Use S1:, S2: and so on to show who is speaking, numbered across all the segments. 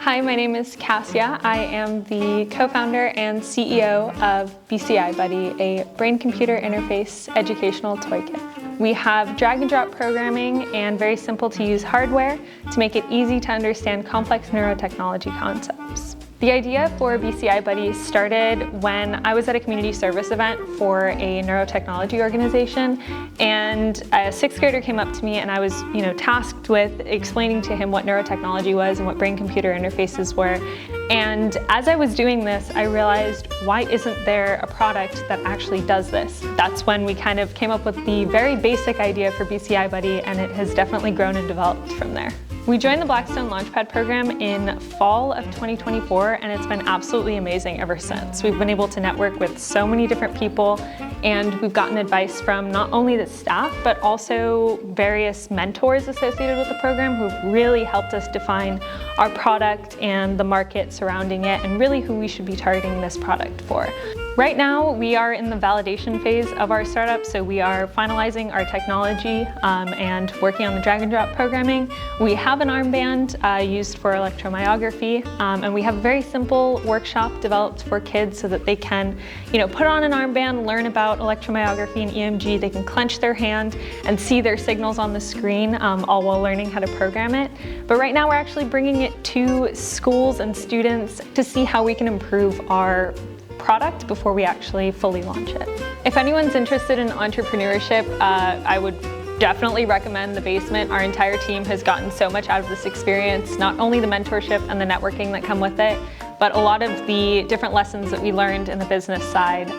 S1: Hi, my name is Cassia. I am the co-founder and CEO of BCI Buddy, a brain-computer interface educational toy kit. We have drag and drop programming and very simple to use hardware to make it easy to understand complex neurotechnology concepts. The idea for BCI Buddy started when I was at a community service event for a neurotechnology organization, and a sixth grader came up to me and I was tasked with explaining to him what neurotechnology was and what brain-computer interfaces were. And as I was doing this, I realized, why isn't there a product that actually does this? That's when we kind of came up with the very basic idea for BCI Buddy, and it has definitely grown and developed from there. We joined the Blackstone Launchpad program in fall of 2024, and it's been absolutely amazing ever since. We've been able to network with so many different people, and we've gotten advice from not only the staff, but also various mentors associated with the program who've really helped us define our product and the market surrounding it, and really who we should be targeting this product for. Right now, we are in the validation phase of our startup, so we are finalizing our technology and working on the drag and drop programming. We have an armband used for electromyography, and we have a very simple workshop developed for kids so that they can put on an armband, learn about electromyography and EMG. They can clench their hand and see their signals on the screen, all while learning how to program it. But right now, we're actually bringing it to schools and students to see how we can improve our product before we actually fully launch it. If anyone's interested in entrepreneurship, I would definitely recommend the Basement. Our entire team has gotten so much out of this experience, not only the mentorship and the networking that come with it, but a lot of the different lessons that we learned in the business side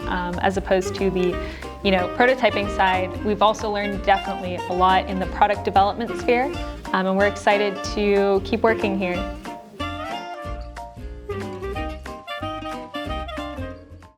S1: as opposed to the prototyping side. We've also learned definitely a lot in the product development sphere, and we're excited to keep working here.